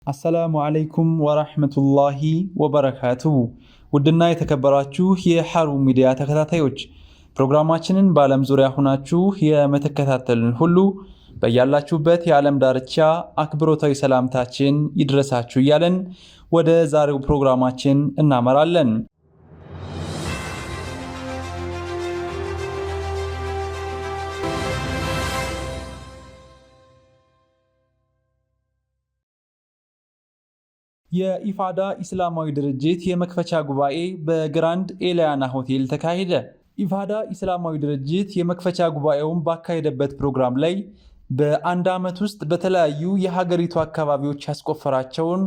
አሰላሙ አለይኩም ወራህመቱላሂ ወበረካቱሁ። ውድና የተከበራችሁ የሐሩን ሚዲያ ተከታታዮች ፕሮግራማችንን በዓለም ዙሪያ ሆናችሁ የምትከታተሉን ሁሉ በያላችሁበት የዓለም ዳርቻ አክብሮታዊ ሰላምታችን ይድረሳችሁ እያለን ወደ ዛሬው ፕሮግራማችን እናመራለን። የኢፋዳ ኢስላማዊ ድርጅት የመክፈቻ ጉባኤ በግራንድ ኤሊያና ሆቴል ተካሄደ። ኢፋዳ ኢስላማዊ ድርጅት የመክፈቻ ጉባኤውን ባካሄደበት ፕሮግራም ላይ በአንድ ዓመት ውስጥ በተለያዩ የሀገሪቱ አካባቢዎች ያስቆፈራቸውን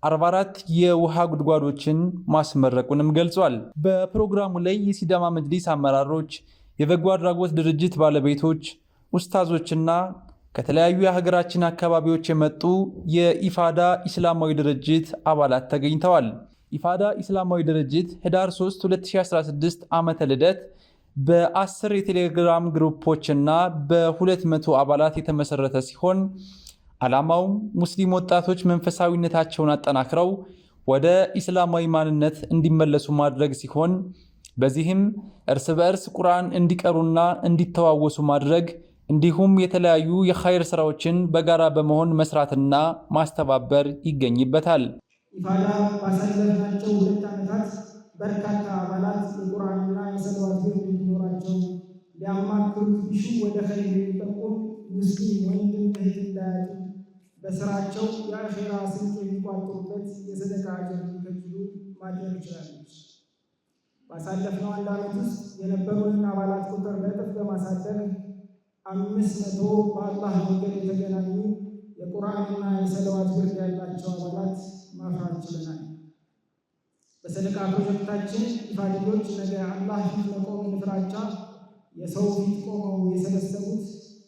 44 የውሃ ጉድጓዶችን ማስመረቁንም ገልጿል። በፕሮግራሙ ላይ የሲዳማ መጅሊስ አመራሮች፣ የበጎ አድራጎት ድርጅት ባለቤቶች፣ ኡስታዞችና ከተለያዩ የሀገራችን አካባቢዎች የመጡ የኢፋዳ ኢስላማዊ ድርጅት አባላት ተገኝተዋል። ኢፋዳ ኢስላማዊ ድርጅት ህዳር 3 2016 ዓመተ ልደት በ10 የቴሌግራም ግሩፖችና በ200 አባላት የተመሰረተ ሲሆን ዓላማውም ሙስሊም ወጣቶች መንፈሳዊነታቸውን አጠናክረው ወደ ኢስላማዊ ማንነት እንዲመለሱ ማድረግ ሲሆን በዚህም እርስ በእርስ ቁርአን እንዲቀሩና እንዲተዋወሱ ማድረግ እንዲሁም የተለያዩ የኸይር ስራዎችን በጋራ በመሆን መስራትና ማስተባበር ይገኝበታል። ኢፋዳ ባሳለፍናቸው 2 ዓመታት በርካታ አባላት የቁርአንና የሰለዋት ልምድ እንዲኖራቸው ሊያማክሩት ቢሹ ወደ ኸይር የሚጠቁም ሙስሊም ወንድም እህት እንዳያጡ በስራቸው የአኼራ ስንቅ የሚቋጥሩበት የሰደቃ አጀር እንዲከጅሉ ማድረግ ይችላለች። ባሳለፍነው 1 ዓመት ውስጥ የነበሩንን አባላት ቁጥር በእጥፍ በማሳደግ 500 በአላህ መንገድ የተገናኙ የቁርአንና የሰለዋት ልምድ ያላቸው አባላት ማፍራት ችለናል። በሰደቃ ፕሮጀክታችን ኢፋዲዎች ነገ አላህ ፊት መቆምን ፍራቻ የሰው ፊት ቆመው የሰበሰቡት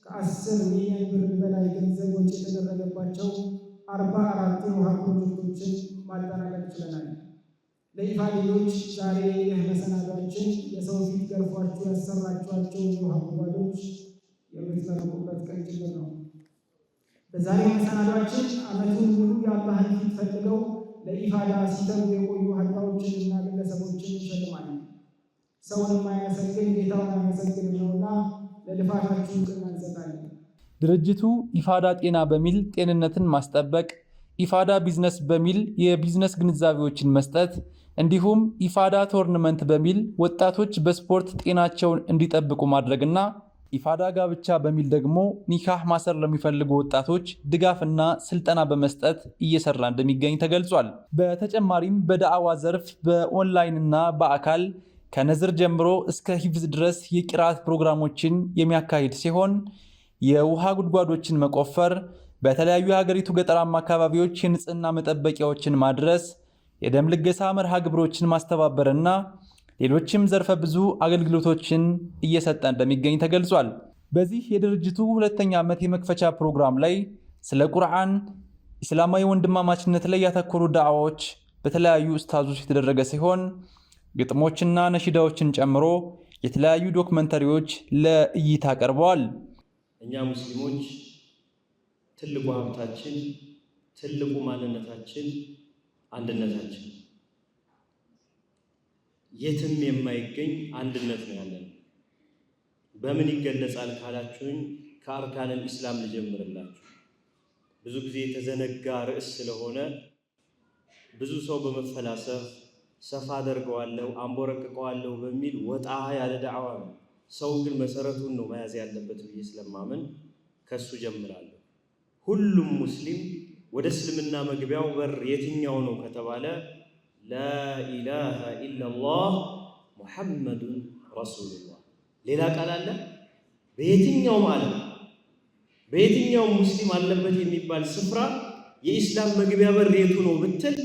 ከ10 ሚሊዮን ብር በላይ ገንዘብ ወጪ የተደረገባቸው 44 የውሃ ፕሮጀክቶችን ማጠናቀቅ ችለናል። ለኢፋዲዎች ዛሬ ይህ መሰናዷችን የሰው ፊት ገርፏችሁ ያሰራችኋቸው የውሃ ጉድጓዶች የምትመረቁበት ቀን ጭምር ነው። በዛሬ መሰናዷችን ዓመቱን ሙሉ የአላህን ፊት ፈልገው ለኢፋዳ ሲተጉ የቆዩ ሀድራዎችንና ግለሰቦችን እንሸልማለን። ሰውን የማያመሰግን ጌታውን አያመሰግንም ነውና ለልፋታችሁ እውቅና እንሰጣለን። ድርጅቱ ኢፋዳ ጤና በሚል ጤንነትን ማስጠበቅ፣ ኢፋዳ ቢዝነስ በሚል የቢዝነስ ግንዛቤዎችን መስጠት እንዲሁም ኢፋዳ ቶርናመንት በሚል ወጣቶች በስፖርት ጤናቸውን እንዲጠብቁ ማድረግና ኢፋዳ ጋብቻ በሚል ደግሞ ኒካህ ማሰር ለሚፈልጉ ወጣቶች ድጋፍና ስልጠና በመስጠት እየሰራ እንደሚገኝ ተገልጿል። በተጨማሪም በዳዕዋ ዘርፍ በኦንላይንና በአካል ከነዝር ጀምሮ እስከ ሂፍዝ ድረስ የቂራት ፕሮግራሞችን የሚያካሂድ ሲሆን የውሃ ጉድጓዶችን መቆፈር፣ በተለያዩ የሀገሪቱ ገጠራማ አካባቢዎች የንጽህና መጠበቂያዎችን ማድረስ፣ የደም ልገሳ መርሃ ግብሮችን ማስተባበርና ሌሎችም ዘርፈ ብዙ አገልግሎቶችን እየሰጠ እንደሚገኝ ተገልጿል። በዚህ የድርጅቱ 2ኛ ዓመት የመክፈቻ ፕሮግራም ላይ ስለ ቁርአን፣ ኢስላማዊ ወንድማማችነት ላይ ያተኮሩ ዳዕዋዎች በተለያዩ ኡስታዞች የተደረገ ሲሆን ግጥሞችና ነሺዳዎችን ጨምሮ የተለያዩ ዶክመንተሪዎች ለእይታ ቀርበዋል። እኛ ሙስሊሞች ትልቁ ሀብታችን፣ ትልቁ ማንነታችን አንድነታችን፣ የትም የማይገኝ አንድነት ነው ያለን። በምን ይገለጻል ካላችሁኝ ከአርካነል ኢስላም ልጀምርላችሁ። ብዙ ጊዜ የተዘነጋ ርዕስ ስለሆነ ብዙ ሰው በመፈላሰፍ ሰፋ አደርገዋለሁ አንቦረቅቀዋለሁ በሚል ወጣ ያለ ዳዕዋ ነው። ሰው ግን መሰረቱን ነው መያዝ ያለበት ብዬ ስለማመን ከሱ ጀምራለሁ። ሁሉም ሙስሊም ወደ እስልምና መግቢያው በር የትኛው ነው ከተባለ ላኢላሃ ኢላላህ ሙሐመዱን ረሱሉላህ። ሌላ ቃል አለ? በየትኛውም ዓለም በየትኛውም ሙስሊም አለበት የሚባል ስፍራ የኢስላም መግቢያ በር የቱ ነው ብትል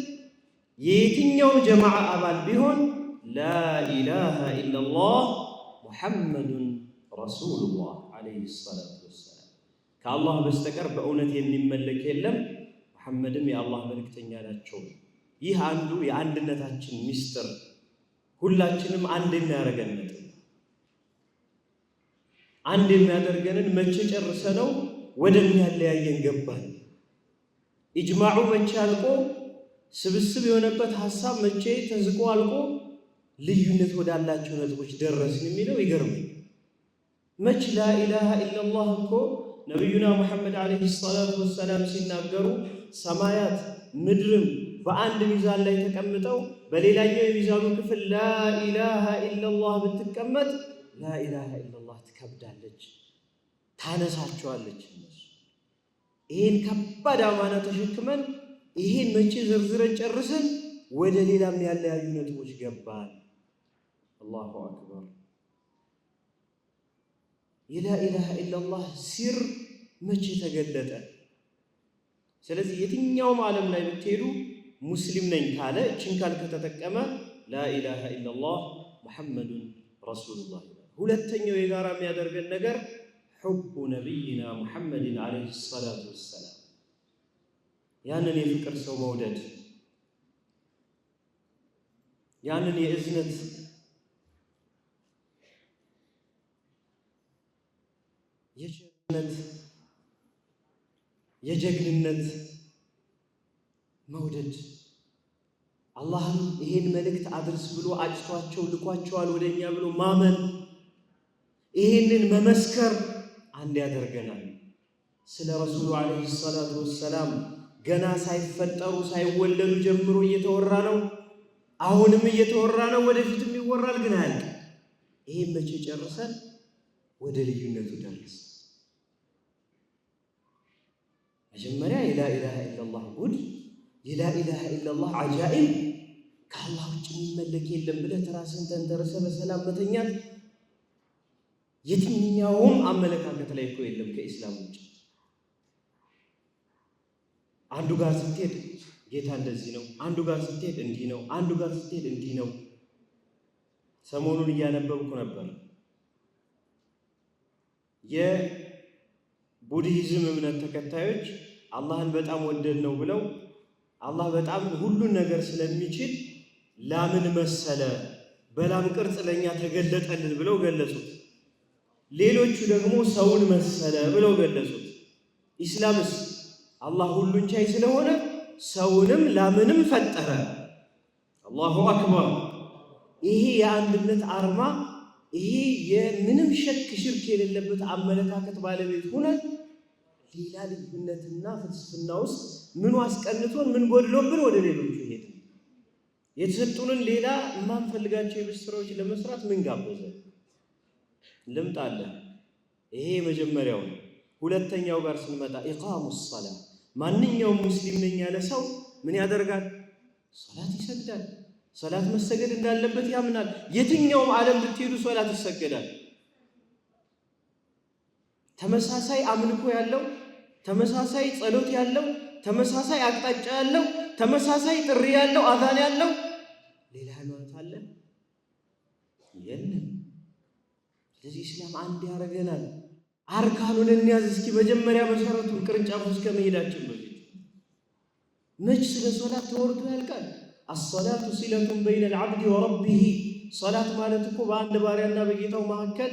የየትኛውም ጀማዓ አባል ቢሆን ላኢላሃ ኢላላህ ሙሐመዱን ረሱሉላህ ዓለይሂ ሰላቱ ወሰላም፣ ከአላህ በስተቀር በእውነት የሚመለክ የለም፣ ሙሐመድም የአላህ መልእክተኛ ናቸው። ይህ አንዱ የአንድነታችን ሚስጥር፣ ሁላችንም አንድ የሚያደርገን አንድ የሚያደርገንን መቼ ጨርሰነው ወደሚያለያየን ገባን። ኢጅማዑ መቼ አልቆ ስብስብ የሆነበት ሐሳብ መቼ ተዝቆ አልቆ ልዩነት ወዳላቸው ነጥቦች ደረስን የሚለው ይገርመኝ። መች ላኢላሃ ኢላላህ እኮ ነቢዩና ሙሐመድ ዓለይሂ ሰላቱ ወሰላም ሲናገሩ ሰማያት ምድርም በአንድ ሚዛን ላይ ተቀምጠው በሌላኛው የሚዛኑ ክፍል ላኢላሃ ኢላላህ ብትቀመጥ ላኢላሃ ኢላላህ ትከብዳለች፣ ታነሳቸዋለች። ይህን ከባድ አማና ተሸክመን ይህን መቼ ዘርዝረን ጨርሰን ወደ ሌላም ያለያዩ ነጥቦች ገባን። አላሁ አክበር። የላኢላሃ ኢላላህ ሲር መቼ ተገለጠ? ስለዚህ የትኛውም ዓለም ላይ ብትሄዱ ሙስሊም ነኝ ካለ እችን ቃል ከተጠቀመ ላኢላሃ ኢላላህ ሙሐመዱን ረሱሉላህ። ሁለተኛው የጋራ የሚያደርገን ነገር ሑቡ ነቢይና ሙሐመድን ዓለይሂ ሰላቱ ወሰላም፣ ያንን የፍቅር ሰው መውደድ፣ ያንን የእዝነት የቸርነት የጀግንነት መውደድ፣ አላህም ይሄን መልእክት አድርስ ብሎ አጭቷቸው ልኳቸዋል ወደኛ ብሎ ማመን፣ ይሄንን መመስከር አንድ ያደርገናል። ስለ ረሱሉ ዓለይሂ ሰላቱ ወሰላም ገና ሳይፈጠሩ ሳይወለዱ ጀምሮ እየተወራ ነው። አሁንም እየተወራ ነው፣ ወደፊትም ይወራል። ግን አያልቅ። ይሄን መቼ ጨርሰን ወደ ልዩነቱ ደረስ። መጀመሪያ የላኢላሃ ኢላላህ ጉድ፣ የላኢላሃ ኢላላህ አጃኢብ፣ ከአላህ ውጭ የሚመለክ የለም ብለህ ራስህን ተንተርሰህ በሰላም መተኛት የትኛውም አመለካከት ላይ እኮ የለም ከኢስላም ውጭ። አንዱ ጋር ስትሄድ ጌታ እንደዚህ ነው፣ አንዱ ጋር ስትሄድ እንዲህ ነው፣ አንዱ ጋር ስትሄድ እንዲህ ነው። ሰሞኑን እያነበብኩ ነበር። የቡድሂዝም እምነት ተከታዮች አላህን በጣም ወደድ ነው ብለው አላህ በጣም ሁሉን ነገር ስለሚችል ላምን መሰለ፣ በላም ቅርጽ ለኛ ተገለጠልን ብለው ገለጹት። ሌሎቹ ደግሞ ሰውን መሰለ ብለው ገለጹት። ኢስላምስ አላህ ሁሉን ቻይ ስለሆነ ሰውንም ላምንም ፈጠረ። አላሁ አክበር። ይሄ የአንድነት አርማ፣ ይሄ የምንም ሸክ ሽርክ የሌለበት አመለካከት ባለቤት ሆነን ሌላ ልዩነትና ፍልስፍና ውስጥ ምኑ አስቀንቶን ምን ጎድሎብን ወደ ሌሎቹ ሄድ የተሰጡንን ሌላ የማንፈልጋቸው የቤት ስራዎች ለመስራት ምን ጋበዘን? ልምጣለን። ይሄ መጀመሪያው ነው። ሁለተኛው ጋር ስንመጣ ኢቃሙ ሰላ፣ ማንኛውም ሙስሊም ነኝ ያለ ሰው ምን ያደርጋል? ሶላት ይሰግዳል። ሶላት መሰገድ እንዳለበት ያምናል። የትኛውም ዓለም ብትሄዱ ሶላት ይሰገዳል። ተመሳሳይ አምልኮ ያለው፣ ተመሳሳይ ጸሎት ያለው፣ ተመሳሳይ አቅጣጫ ያለው፣ ተመሳሳይ ጥሪ ያለው፣ አዛን ያለው ሌላ ሃይማኖት አለ? የለም። ስለዚህ ኢስላም አንድ ያደርገናል። አርካኑን እንያዝ እስኪ። መጀመሪያ መሰረቱን ቅርንጫፉ እስከ መሄዳችን በፊት መች ስለ ሶላት ተወርቶ ያልቃል? አሰላቱ ሲለቱን በይነ ልዓብድ ወረቢሂ። ሶላት ማለት እኮ በአንድ ባሪያና በጌታው መካከል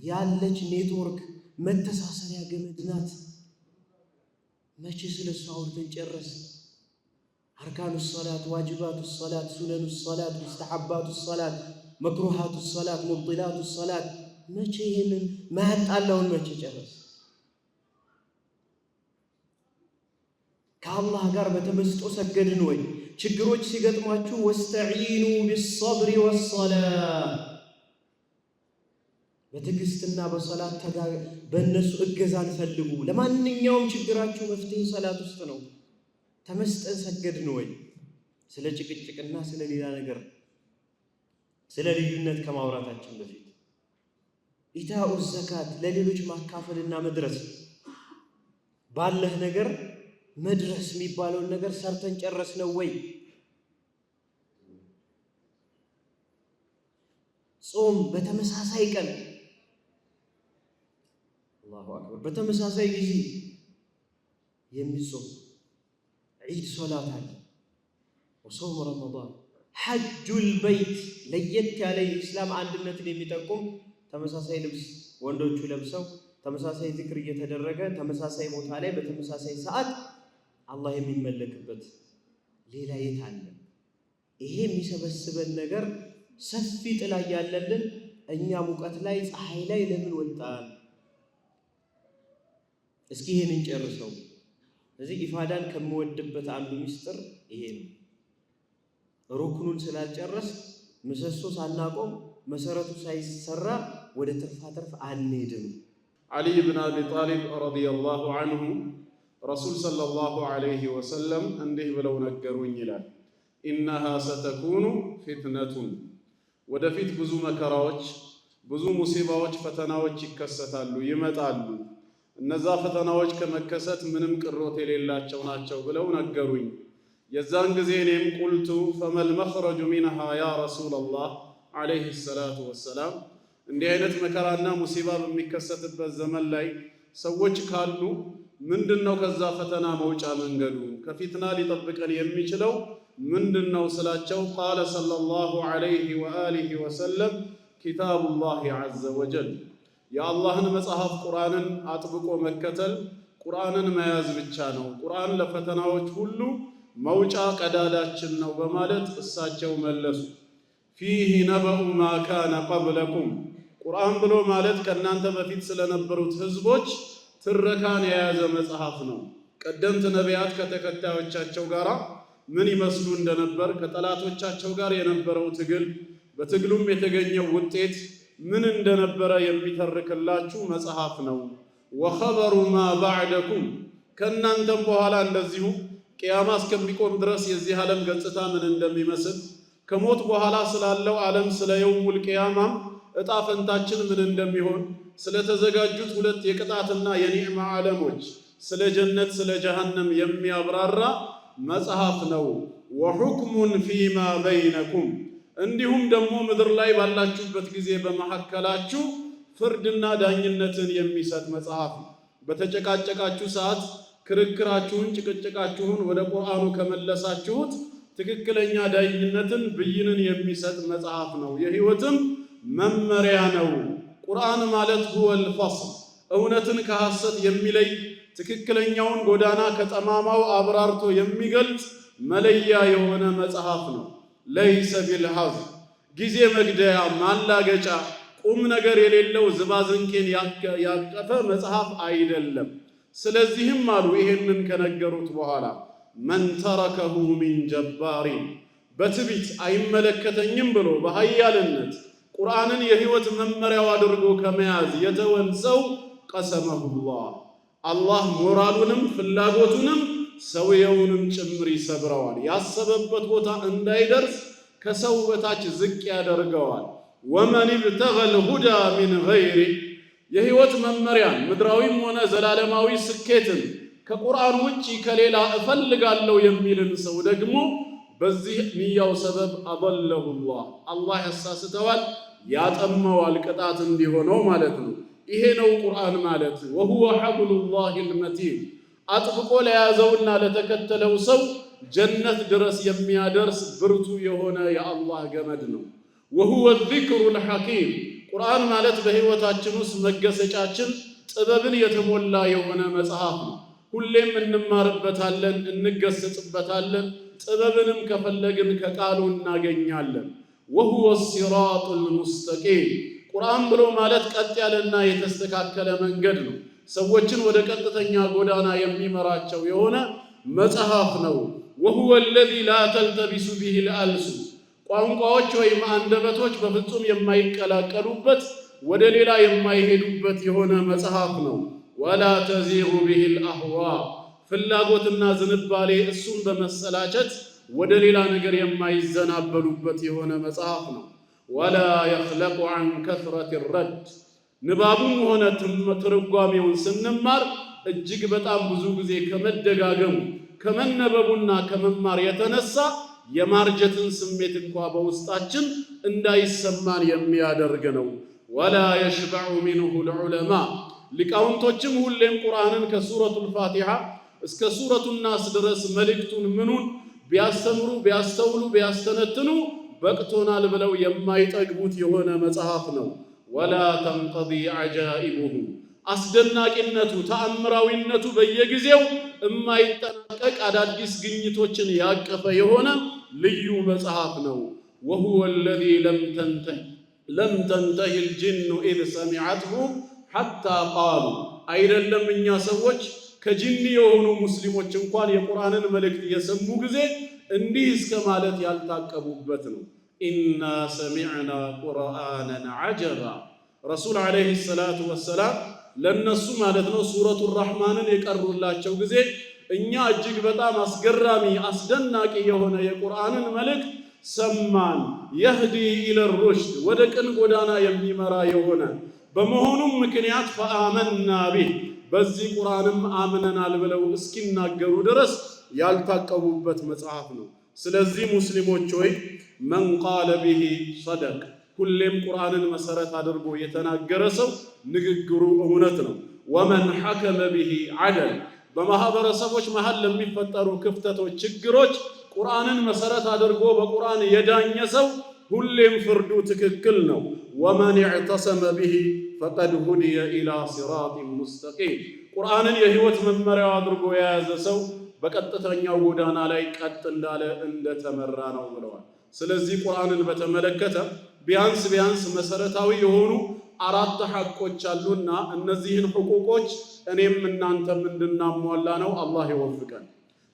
ያለች ኔትወርክ መተሳሰሪያ ገመድ ናት። መቼ ስለ እሱ አውርተን ጨረስ? አርካኑ ሰላት፣ ዋጅባቱ ሰላት፣ ሱነኑ ሰላት፣ ሙስተሐባቱ ሰላት፣ መክሩሃቱ ሰላት፣ ሙብጢላቱ ሰላት፣ መቼ ይሄንን ማያጣላውን መቼ ጨረስ? ከአላህ ጋር በተመስጦ ሰገድን ወይ? ችግሮች ሲገጥሟችሁ ወስተዒኑ ቢሰብሪ ወሰላህ፣ በትዕግስትና በሰላት በእነሱ እገዛን ፈልጉ። ለማንኛውም ችግራችሁ መፍትሄ ሰላት ውስጥ ነው። ተመስጠን ሰገድን ወይ? ስለ ጭቅጭቅና ስለ ሌላ ነገር ስለ ልዩነት ከማውራታችን በፊት ኢታኡ ዘካት፣ ለሌሎች ማካፈልና መድረስ፣ ባለህ ነገር መድረስ የሚባለውን ነገር ሰርተን ጨረስነው ወይ? ጾም በተመሳሳይ ቀን፣ አላሁ አክበር፣ በተመሳሳይ ጊዜ የሚጾም ዒድ ሶላት አለ፣ ወሶም ረመዳን፣ ሐጁል በይት፣ ለየት ያለ የኢስላም አንድነትን የሚጠቁም ተመሳሳይ ልብስ ወንዶቹ ለብሰው ተመሳሳይ ዝክር እየተደረገ ተመሳሳይ ቦታ ላይ በተመሳሳይ ሰዓት አላህ የሚመለክበት ሌላ የት አለ? ይሄ የሚሰበስበን ነገር ሰፊ ጥላ ያለልን እኛ ሙቀት ላይ ፀሐይ ላይ ለምን ወጣን? እስኪ ይሄንን ጨርሰው። እዚህ ኢፋዳን ከምወድበት አንዱ ሚስጥር ይሄ ነው። ሩክኑን ስላልጨረስ ምሰሶ ሳናቆም መሰረቱ ሳይሰራ ወደ ትርፋትርፍ አንሄድም። ዓሊ ብን አቢ ጣሊብ ረዲየላሁ ዐንሁ ረሱል ሰለላሁ ዐለይሂ ወሰለም እንዲህ ብለው ነገሩኝ ይላል። ኢነሃ ሰተኩኑ ፊትነቱን፣ ወደፊት ብዙ መከራዎች፣ ብዙ ሙሲባዎች፣ ፈተናዎች ይከሰታሉ፣ ይመጣሉ። እነዛ ፈተናዎች ከመከሰት ምንም ቅሮት የሌላቸው ናቸው ብለው ነገሩኝ። የዛን ጊዜ እኔም ቁልቱ ፈመል መኽረጁ ሚንሃ ያ ረሱለላህ ዐለይሂ ሰላቱ ወሰላም፣ እንዲህ አይነት መከራና ሙሲባ በሚከሰትበት ዘመን ላይ ሰዎች ካሉ ምንድነው ከዛ ፈተና መውጫ መንገዱ? ከፊትና ሊጠብቀን የሚችለው ምንድነው ስላቸው፣ ቃለ ሰለላሁ ዐለይሂ ወአሊሂ ወሰለም ኪታቡላሂ ዐዘ ወጀል፣ የአላህን መጽሐፍ ቁርአንን አጥብቆ መከተል፣ ቁርአንን መያዝ ብቻ ነው። ቁርአን ለፈተናዎች ሁሉ መውጫ ቀዳዳችን ነው በማለት እሳቸው መለሱ። ፊህ ነበኡ ማ ካነ ቀብለኩም፣ ቁርአን ብሎ ማለት ከእናንተ በፊት ስለነበሩት ህዝቦች ትረካን የያዘ መጽሐፍ ነው። ቀደምት ነቢያት ከተከታዮቻቸው ጋር ምን ይመስሉ እንደነበር፣ ከጠላቶቻቸው ጋር የነበረው ትግል፣ በትግሉም የተገኘው ውጤት ምን እንደነበረ የሚተርክላችሁ መጽሐፍ ነው። ወኸበሩ ማ ባዕደኩም፣ ከእናንተም በኋላ እንደዚሁ ቅያማ እስከሚቆም ድረስ የዚህ ዓለም ገጽታ ምን እንደሚመስል፣ ከሞት በኋላ ስላለው ዓለም ስለ የውሙል ቅያማም እጣ ፈንታችን ምን እንደሚሆን፣ ስለተዘጋጁት ሁለት የቅጣትና የኒዕማ ዓለሞች፣ ስለ ጀነት ስለ ጀሃነም የሚያብራራ መጽሐፍ ነው። ወሑክሙን ፊማ በይነኩም፣ እንዲሁም ደግሞ ምድር ላይ ባላችሁበት ጊዜ በመሐከላችሁ ፍርድና ዳኝነትን የሚሰጥ መጽሐፍ ነው። በተጨቃጨቃችሁ ሰዓት ክርክራችሁን፣ ጭቅጭቃችሁን ወደ ቁርአኑ ከመለሳችሁት ትክክለኛ ዳኝነትን፣ ብይንን የሚሰጥ መጽሐፍ ነው። የህይወትም መመሪያ ነው። ቁርአን ማለት ሁወል ፈስል፣ እውነትን ከሐሰት የሚለይ ትክክለኛውን ጎዳና ከጠማማው አብራርቶ የሚገልጽ መለያ የሆነ መጽሐፍ ነው። ለይሰ ቢልሐዝ፣ ጊዜ መግደያ ማላገጫ ቁም ነገር የሌለው ዝባዝንኬን ያቀፈ መጽሐፍ አይደለም። ስለዚህም አሉ ይሄንን ከነገሩት በኋላ መን ተረከሁ ሚን ጀባሪን፣ በትቢት አይመለከተኝም ብሎ በኃያልነት ቁርአንን የህይወት መመሪያው አድርጎ ከመያዝ የተወን ሰው ቀሰመሁላህ፣ አላህ ሞራሉንም ፍላጎቱንም ሰውየውንም ጭምር ይሰብረዋል። ያሰበበት ቦታ እንዳይደርስ ከሰው በታች ዝቅ ያደርገዋል። ወመን ብተገል ሁዳ ሚን ገይሪ፣ የህይወት መመሪያን ምድራዊም ሆነ ዘላለማዊ ስኬትን ከቁርአን ውጪ ከሌላ እፈልጋለሁ የሚልን ሰው ደግሞ በዚህ ንያው ሰበብ አضለሁላህ፣ አላህ ያሳስተዋል፣ ያጠመዋል፣ ቅጣት እንዲሆነው ማለት ነው። ይሄ ነው ቁርአን ማለት። ወሁወ ሐብሉላሂል መቲን፣ አጥብቆ ለያዘውና ለተከተለው ሰው ጀነት ድረስ የሚያደርስ ብርቱ የሆነ የአላህ ገመድ ነው። ወሁወ ዚክሩል ሐኪም፣ ቁርአን ማለት በህይወታችን ውስጥ መገሰጫችን፣ ጥበብን የተሞላ የሆነ መጽሐፍ ነው። ሁሌም እንማርበታለን፣ እንገሰጽበታለን። ጥበብንም ከፈለግን ከቃሉ እናገኛለን። ወሁወ ሲራጡል ሙስተቂም፣ ቁርአን ብሎ ማለት ቀጥ ያለና የተስተካከለ መንገድ ነው። ሰዎችን ወደ ቀጥተኛ ጎዳና የሚመራቸው የሆነ መጽሐፍ ነው። ወሁወ አለዚ ላ ተልተቢሱ ቢሂል አልሱን፣ ቋንቋዎች ወይም አንደበቶች በፍጹም የማይቀላቀሉበት ወደ ሌላ የማይሄዱበት የሆነ መጽሐፍ ነው። ወላ ተዚጉ ቢሂል አህዋ፣ ፍላጎትና ዝንባሌ እሱም በመሰላቸት ወደ ሌላ ነገር የማይዘናበሉበት የሆነ መጽሐፍ ነው። ወላ የኽለቁ ዐን ከስረት ረድ፣ ንባቡም ሆነ ትርጓሜውን ስንማር እጅግ በጣም ብዙ ጊዜ ከመደጋገሙ ከመነበቡና ከመማር የተነሳ የማርጀትን ስሜት እንኳ በውስጣችን እንዳይሰማን የሚያደርግ ነው። ወላ የሽበዑ ሚንሁ ልዑለማ፣ ሊቃውንቶችም ሁሌም ቁርአንን ከሱረቱል ፋቲሃ እስከ ሱረቱ ናስ ድረስ መልእክቱን ምኑን ቢያስተምሩ ቢያስተውሉ ቢያስተነትኑ በቅቶናል ብለው የማይጠግቡት የሆነ መጽሐፍ ነው። ወላ ተንቀዲ ዐጃኢቡሁ፣ አስደናቂነቱ ተአምራዊነቱ በየጊዜው የማይጠናቀቅ የሚለቀቅ አዳዲስ ግኝቶችን ያቀፈ የሆነ ልዩ መጽሐፍ ነው። وهو الذي لم تنتهي الجن إذ سمعته حتى قالوا አይደለም እኛ ሰዎች ከጂኒ የሆኑ ሙስሊሞች እንኳን የቁርአንን መልእክት የሰሙ ጊዜ እንዲህ እስከ ማለት ያልታቀቡበት ነው። ኢና ሰሚዕና ቁርአናን ዐጀባ ረሱል ዓለይሂ ሰላቱ ወሰላም ለነሱ ማለት ነው ሱረቱ ራህማንን የቀሩላቸው ጊዜ እኛ እጅግ በጣም አስገራሚ አስደናቂ የሆነ የቁርአንን መልእክት ሰማን። የህዲ ኢለ ሩሽድ ወደ ቅን ጎዳና የሚመራ የሆነ በመሆኑም ምክንያት ፈአመና ቢህ በዚህ ቁርአንም አምነናል ብለው እስኪናገሩ ድረስ ያልታቀቡበት መጽሐፍ ነው። ስለዚህ ሙስሊሞች ሆይ መን ቃለ ቢሂ ሰደቅ ሁሌም ቁርአንን መሰረት አድርጎ የተናገረ ሰው ንግግሩ እውነት ነው። ወመን ሐከመ ቢሂ ዐደል በማህበረሰቦች መሃል ለሚፈጠሩ ክፍተቶች፣ ችግሮች ቁርአንን መሰረት አድርጎ በቁርአን የዳኘ ሰው ሁሌም ፍርዱ ትክክል ነው። ወመን ኢዕተሰመ ቢሂ ፈቀድ ሁዲየ ኢላ ሲራጢን ሙስተቂም ቁርአንን የህይወት መመሪያው አድርጎ የያዘ ሰው በቀጥተኛው ጎዳና ላይ ቀጥ እንዳለ እንደተመራ ነው ብለዋል። ስለዚህ ቁርአንን በተመለከተ ቢያንስ መሰረታዊ የሆኑ 4 ሐቆች አሉና እነዚህን ሕቁቆች እኔም እናንተም እንድናሟላ ነው። አላህ ይወፍቀን።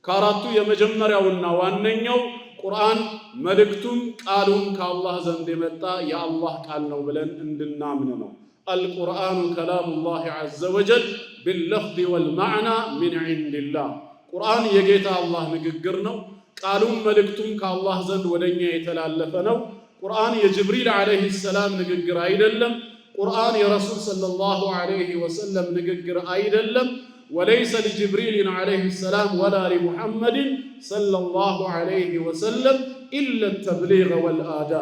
ከአራቱ የመጀመሪያውና ዋነኛው ቁርአን መልእክቱም ቃሉም ከአላህ ዘንድ የመጣ የአላህ ቃል ነው ብለን እንድናምን ነው። አልቁርአኑ ከላሙላህ ዐዘ ወጀል ቢልለፍዝ ወልመዕና ሚን ዒንዲላህ ቁርአን የጌታ አላህ ንግግር ነው። ቃሉም መልእክቱም ከአላህ ዘንድ ወደኛ የተላለፈ ነው። ቁርአን የጅብሪል ዓለይሂ ሰላም ንግግር አይደለም። ቁርአን የረሱል ሰለላሁ ዐለይሂ ወሰለም ንግግር አይደለም። ወለይሰ ሊጅብሪል ዓለይሂ ሰላም ወላ ሊሙሐመድን ሰለላሁ ዐለይሂ ወሰለም ኢለ ተብሊግ ወልአዳ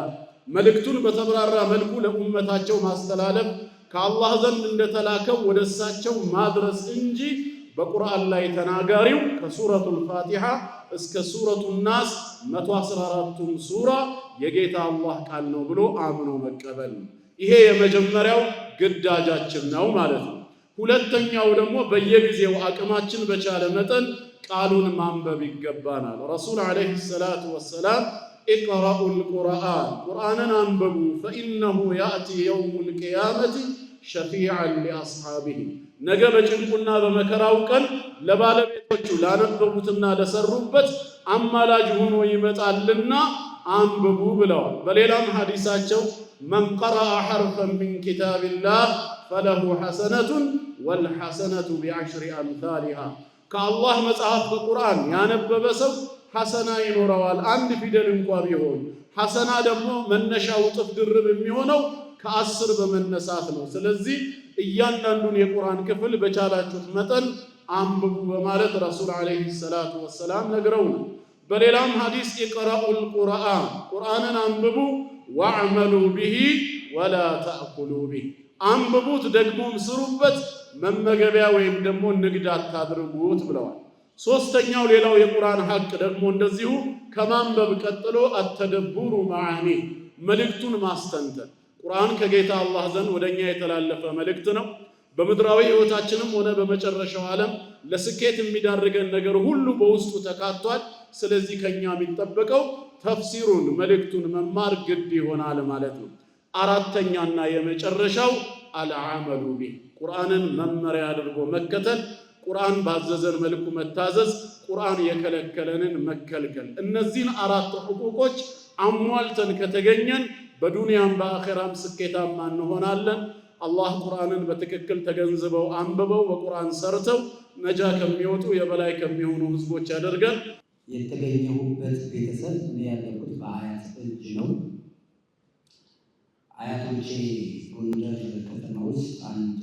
መልእክቱን በተብራራ መልኩ ለኡመታቸው ማስተላለፍ ከአላህ ዘንድ እንደተላከው ወደ እሳቸው ማድረስ እንጂ በቁርአን ላይ ተናጋሪው ከሱረቱል ፋቲሃ እስከ ሱረቱ ናስ 114ቱም ሱራ የጌታ አላህ ቃል ነው ብሎ አምኖ መቀበል ነው። ይሄ የመጀመሪያው ግዳጃችን ነው ማለት ነው። ሁለተኛው ደግሞ በየጊዜው አቅማችን በቻለ መጠን ቃሉን ማንበብ ይገባናል። ረሱል ዓለይሂ ሰላቱ ወሰላም ኢቅረኡል ቁርአን ቁርአንን አንብቡ ፈኢነሁ ያእቲ የውሙል ቂያመቲ ሸፊዐን ሊአስሓቢሂ ነገ በጭንቁና በመከራው ቀን ለባለቤቶቹ ላነበቡትና ለሰሩበት አማላጅ ሆኖ ይመጣልና አንብቡ ብለዋል። በሌላም ሐዲሳቸው መን ቀረአ ሐርፈን ሚን ኪታቢላህ ፈለሁ ሐሰነቱን ወልሐሰነቱ ቢዐሽሪ አምሳሊሃ ከአላህ መጽሐፍ በቁርአን ያነበበ ሰው ሐሰና ይኖረዋል፣ አንድ ፊደል እንኳ ቢሆን። ሐሰና ደግሞ መነሻው እጥፍ ድርብ የሚሆነው ከ10 በመነሳት ነው። ስለዚህ እያንዳንዱን የቁርአን ክፍል በቻላችሁት መጠን አንብቡ በማለት ረሱል ዓለይሂ ሰላቱ ወሰላም ነግረውናል። በሌላም ሐዲስ ኢቅረኡል ቁርአን ቁርአንን አንብቡ ወዕመሉ ቢሂ ወላ ተእኩሉ ቢሂ አንብቡት ደግሞም ስሩበት፣ መመገቢያ ወይም ደግሞ ንግድ አታድርጉት ብለዋል። ሶስተኛው ሌላው የቁርአን ሐቅ ደግሞ እንደዚሁ ከማንበብ ቀጥሎ አተደቡሩ መዓኒ መልእክቱን ማስተንተን። ቁርአን ከጌታ አላህ ዘንድ ወደኛ የተላለፈ መልእክት ነው። በምድራዊ ሕይወታችንም ሆነ በመጨረሻው ዓለም ለስኬት የሚዳርገን ነገር ሁሉ በውስጡ ተካቷል። ስለዚህ ከኛ የሚጠበቀው ተፍሲሩን መልእክቱን መማር ግድ ይሆናል ማለት ነው። አራተኛና የመጨረሻው አልዓመሉ ቢህ ቁርአንን መመሪያ አድርጎ መከተል፣ ቁርአን ባዘዘን መልኩ መታዘዝ፣ ቁርአን የከለከለንን መከልከል። እነዚህን 4 ሕቁቆች አሟልተን ከተገኘን በዱንያም በአኼራም ስኬታማ እንሆናለን። አላህ ቁርአንን በትክክል ተገንዝበው አንብበው በቁርአን ሰርተው ነጃ ከሚወጡ የበላይ ከሚሆኑ ህዝቦች ያደርጋል። የተገኘሁበት ቤተሰብ እኔ ያለሁት በአያት እጅ ነው። አያቶቼ ጎንደር ከተማ ውስጥ አንድ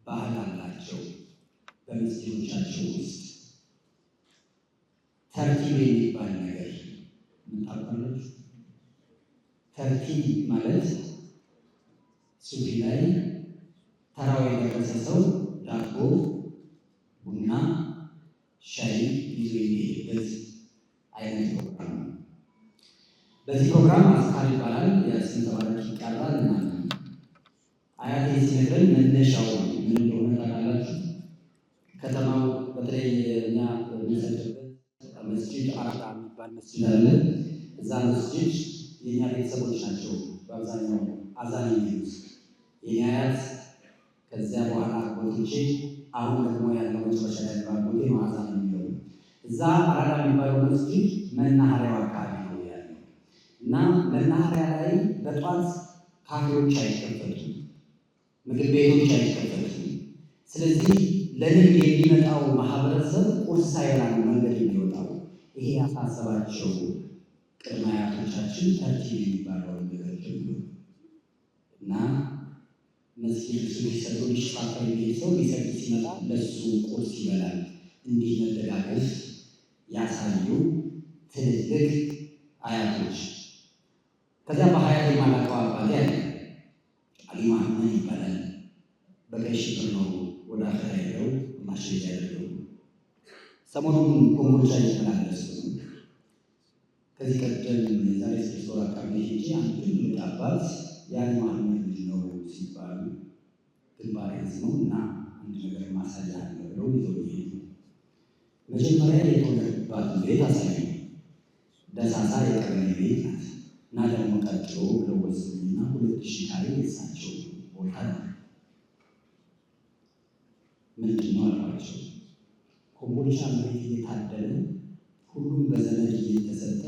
ባህል አላቸው። በመስጊዶቻቸው ውስጥ ተርቲብ የሚባል ነገር ምታውቃለች። ተርቲብ ማለት ሱፊ ላይ ተራው የደረሰ ሰው ዳቦ፣ ቡና፣ ሻይ ይዞ የሚሄድበት አይነት ፕሮግራም ነው። በዚህ ፕሮግራም አስካር ይባላል። የስም ተባረክ ይቀራል እና አያቴ ሲነግረን መነሻው ምን እንደሆነ ታውቃላችሁ? ከተማው በተለይ እኛ የምንሰግድበት መስጂድ አራዳ የሚባል መስጂድ አለ። እዛ መስጂድ የኛ ቤተሰቦች ናቸው በአብዛኛው አዛን የሚሉት የኛ አያት፣ ከዚያ በኋላ አጎቶቼ፣ አሁን ደግሞ ያለው መጨረሻ ላይ አጎቴ ነው አዛን የሚለው። እዛ አራዳ የሚባለው መስጂድ መናኸሪያው አካባቢ ነው ያለው እና መናኸሪያ ላይ በጧት ካፌዎች አይከፈቱም፣ ምግብ ቤቶች አይከፈቱም። ስለዚህ ለንግድ የሚመጣው ማህበረሰብ ቁርስ ሳይበላ ነው መንገድ የሚወጣው። ይሄ ያሳሰባቸው ቅድመ አያቶቻችን ተርቲብ የሚባለውን ነገር ጀምሮ እና መስጊድ ሲሰጡ ሊሻፋ የሚሄድ ሰው ሊሰግድ ሲመጣ ለሱ ቁርስ ይበላል። እንዲህ መደጋገፍ ያሳዩ ትልልቅ አያቶች። ከዚያ በሀያት የማላቀው አባቴ አለ፣ አሊ መሐመድ ይባላል። በቀይ ሽብር ነው ወደ አኸራ ሄደው ማሽሬት ያደርገው። ሰሞኑን ኮምቦልቻ እየተመላለሱ ከዚህ ቀደም የዛሬ 6 ወር አካባቢ ሄጄ አንድ ትልቅ አባት የአሊ መሐመድ ልጅ ነው ሲባሉ ግንባር ነው እና አንድ ነገር ማሳያ አለ ብለው ይዘው ሄዱ። መጀመሪያ የተወለዱባት ቤት አሳዩ። ደሳሳ የቀበሌ ቤት ናት እና ደግሞ ቀጥሎ ብለው ወሰዱና 2000 ካሬ የሳቸው ቦታ ነው። ምንድን ነው አሏቸው። ኮምቦልቻ መሬት እየታደለ ሁሉም በዘመድ እየተሰጠ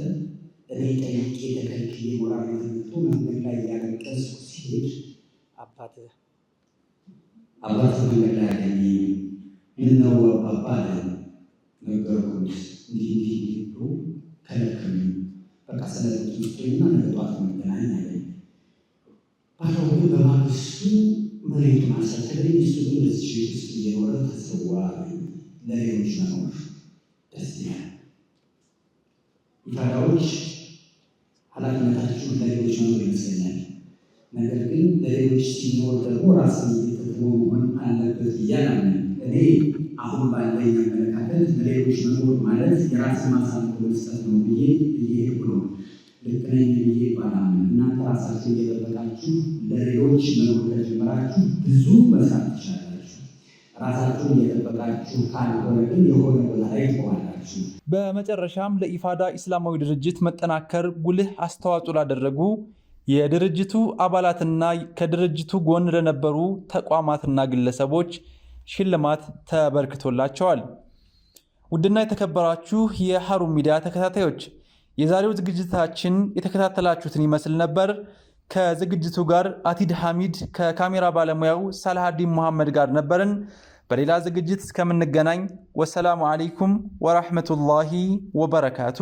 እኔ ጠይቄ ተከልክዬ ሞራል ተመቶ መንገድ ላይ ያለቀስኩ ሲሄድ አባት መንገድ ላይ ያገኘ ምነው አባባ አለ። ነገርኩት እንዲህ ብሎ ከለከሉኝ። በቃ ሰነዶች ውስጥና ነገ ጠዋት መገናኝ አለኝ። ባለው ግን በማግስቱ መሬቱን አሰተለኝ። እሱ ግን በዚህ ውስጥ እየኖረ ተሰዋ። ለሌሎች መኖር ደስ ይላል። ኢፋዳዎች ኃላፊነታችሁን ለሌሎች መኖር ይመስለኛል። ነገር ግን ለሌሎች ሲኖር ደግሞ ራስን እየተጠቀሙ መሆን አለበት እያላለ እኔ አሁን ባለኝ አመለካከት ለሌሎች መኖር ማለት የራስን ማሳለፍ መስጠት ነው ብዬ እየሄድኩ ነው። ልክ ነኝ ብዬ ባላምን እናንተ ራሳችሁ እየጠበቃችሁ ለሌሎች መኖር ከጀመራችሁ ብዙ መስራት ትችላላችሁ። ራሳችሁን እየጠበቃችሁ ካልሆነ ግን የሆነ ቦታ ላይ ትቆማላችሁ። በመጨረሻም ለኢፋዳ ኢስላማዊ ድርጅት መጠናከር ጉልህ አስተዋጽኦ ላደረጉ የድርጅቱ አባላትና ከድርጅቱ ጎን ለነበሩ ተቋማትና ግለሰቦች ሽልማት ተበርክቶላቸዋል። ውድና የተከበራችሁ የሀሩን ሚዲያ ተከታታዮች የዛሬው ዝግጅታችን የተከታተላችሁትን ይመስል ነበር። ከዝግጅቱ ጋር አቲድ ሐሚድ ከካሜራ ባለሙያው ሳላሃዲን መሐመድ ጋር ነበርን። በሌላ ዝግጅት እስከምንገናኝ ወሰላሙ አለይኩም ወራህመቱላሂ ወበረካቱ።